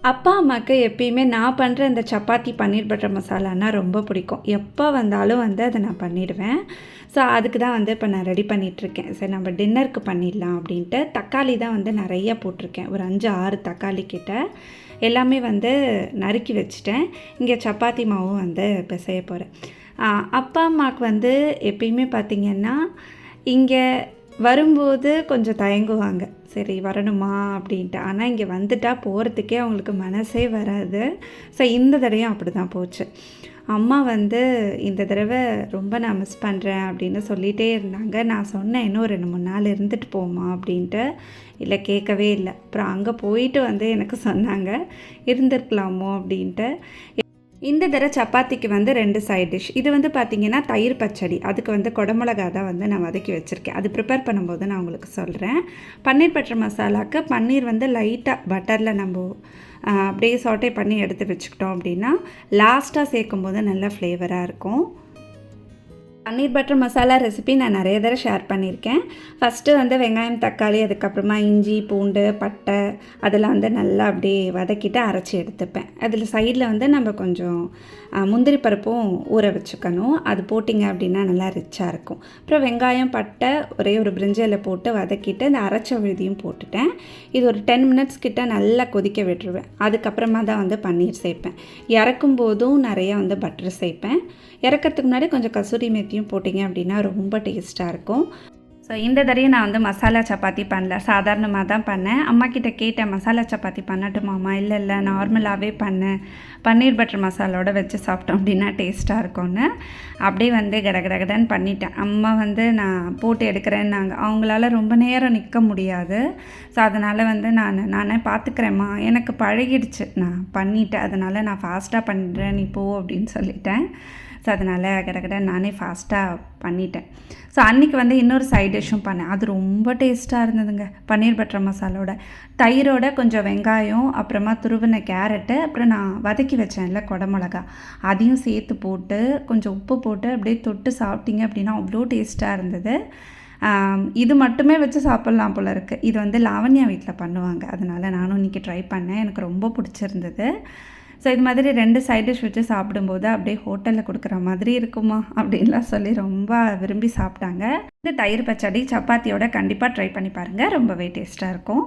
அப்பா, அம்மாவுக்கு எப்பயுமே நான் பண்ணுற இந்த சப்பாத்தி பன்னீர் பட்டர் மசாலான்னா ரொம்ப பிடிக்கும். எப்போ வந்தாலும் வந்து அத நான் பண்ணிடுவேன். ஸோ அதுக்கு தான் வந்து இப்போ நான் ரெடி பண்ணிகிட்ருக்கேன். சரி நம்ம டின்னருக்கு பண்ணிடலாம் அப்படின்ட்டு தக்காளி தான் வந்து நிறைய போட்டிருக்கேன். ஒரு 5, 6 தக்காளி கிட்ட எல்லாமே வந்து நறுக்கி வச்சுட்டேன். இங்கே சப்பாத்தி மாவும் வந்து பிசைய போகிறேன். அப்பா, அம்மாவுக்கு வந்து எப்பயுமே பார்த்திங்கன்னா இங்கே வரும்போது கொஞ்சம் தயங்குவாங்க. சரி வரணுமா அப்படின்ட்டு. ஆனால் இங்கே வந்துட்டால் போகிறதுக்கே அவங்களுக்கு மனசே வராது. ஸோ இந்த தடவையும் அப்படி தான் போச்சு. அம்மா வந்து இந்த தடவை ரொம்ப நான் மிஸ் பண்ணுறேன் அப்படின்னு சொல்லிகிட்டே இருந்தாங்க. நான் சொன்னேன் இன்னும் 2, 3 நாள் இருந்துட்டு போமா அப்படின்ட்டு. இல்லை கேட்கவே இல்லை. அப்புறம் அங்கே போயிட்டு வந்து எனக்கு சொன்னாங்க இருந்திருக்கலாமோ அப்படின்ட்டு. இந்த தடவை சப்பாத்திக்கு வந்து 2 சைட் டிஷ். இது வந்து பார்த்திங்கன்னா தயிர் பச்சடி. அதுக்கு வந்து குடமிளகா தான் வந்து நான் வதக்கி வச்சுருக்கேன். அது ப்ரிப்பேர் பண்ணும்போது நான் உங்களுக்கு சொல்கிறேன். பன்னீர் பட்டர் மசாலாவுக்கு பன்னீர் வந்து லைட்டாக பட்டரில் நம்ம அப்படியே சாட்டே பண்ணி எடுத்து வச்சுக்கிட்டோம் அப்படின்னா லாஸ்ட்டாக சேர்க்கும்போது நல்லா ஃப்ளேவராக இருக்கும். பன்னீர் பட்டர் மசாலா ரெசிபி நான் நிறைய தடவை ஷேர் பண்ணியிருக்கேன். ஃபஸ்ட்டு வந்து வெங்காயம், தக்காளி, அதுக்கப்புறமா இஞ்சி, பூண்டு, பட்டை அதெல்லாம் வந்து நல்லா அப்படியே வதக்கிட்டு அரைச்சி எடுத்துப்பேன். அதில் சைடில் வந்து நம்ம கொஞ்சம் முந்திரி பருப்பும் ஊற வச்சுக்கணும். அது போட்டிங்க அப்படின்னா நல்லா ரிச்சாக இருக்கும். அப்புறம் வெங்காயம், பட்டை, ஒரே ஒரு பிரிஞ்சில் போட்டு வதக்கிட்டு இந்த அரைச்ச விழுதியும் போட்டுட்டேன். இது ஒரு 10 மினிட்ஸ் கிட்ட நல்லா கொதிக்க விட்டுருவேன். அதுக்கப்புறமா தான் வந்து பன்னீர் சேர்ப்பேன். இறக்கும் போதும் நிறையா வந்து பட்டர் சேர்ப்பேன். இறக்கிறதுக்கு முன்னாடி கொஞ்சம் கசூரி மேத்தியும் போட்டிங்க அப்படின்னா ரொம்ப டேஸ்ட்டாக இருக்கும். ஸோ இந்த தடவையும் நான் வந்து மசாலா சப்பாத்தி பண்ணல, சாதாரணமாக தான் பண்ணேன். அம்மாக்கிட்ட கேட்டேன் மசாலா சப்பாத்தி பண்ணட்டுமாம்மா? இல்லை நார்மலாகவே பண்ணேன், பன்னீர் பட்டர் மசாலோட வச்சு சாப்பிட்டோம் அப்படின்னா டேஸ்ட்டாக இருக்கும்னு. அப்படியே வந்து கடகடன்னு பண்ணிட்டேன். அம்மா வந்து நான் போட்டு எடுக்கிறேன்னாங்க. அவங்களால ரொம்ப நேரம் நிற்க முடியாது. ஸோ அதனால் வந்து நானே பார்த்துக்கிறேம்மா, எனக்கு பழகிடுச்சு, நான் பண்ணிட்டேன், அதனால் நான் ஃபாஸ்ட்டாக பண்ணுறேன், நீ போ அப்படின்னு சொல்லிட்டேன். ஸோ அதனால் கடகடன்னு நானே ஃபாஸ்ட்டாக பண்ணிட்டேன். ஸோ அன்றைக்கி வந்து இன்னொரு சைட் டிஷ்ஷும் பண்ணேன். அது ரொம்ப டேஸ்ட்டாக இருந்ததுங்க. பன்னீர் பட்டர் மசாலோட தயிரோட கொஞ்சம் வெங்காயம், அப்புறமா துருவின கேரட்டு, அப்புறம் நான் வதக்கி வச்சேன்ல குடமிளகா, அதையும் சேர்த்து போட்டு கொஞ்சம் உப்பு போட்டு அப்படியே தொட்டு சாப்பிட்டிங்க அப்படின்னா அவ்வளோ டேஸ்ட்டாக இருந்தது. இது மட்டுமே வச்சு சாப்பிட்லாம் போல் இருக்குது. இது வந்து லாவண்யா வீட்டில் பண்ணுவாங்க. அதனால் நானும் இன்றைக்கி ட்ரை பண்ணேன். எனக்கு ரொம்ப பிடிச்சிருந்தது. ஸோ இது மாதிரி 2 சைட் டிஷ் வச்சு சாப்பிடும்போது அப்படியே ஹோட்டலில் கொடுக்குற மாதிரி இருக்குமா அப்படின்லாம் சொல்லி ரொம்ப விரும்பி சாப்பிட்டாங்க. இந்த தயிர் பச்சடி சப்பாத்தியோட கண்டிப்பாக ட்ரை பண்ணி பாருங்கள். ரொம்பவே டேஸ்ட்டாக இருக்கும்.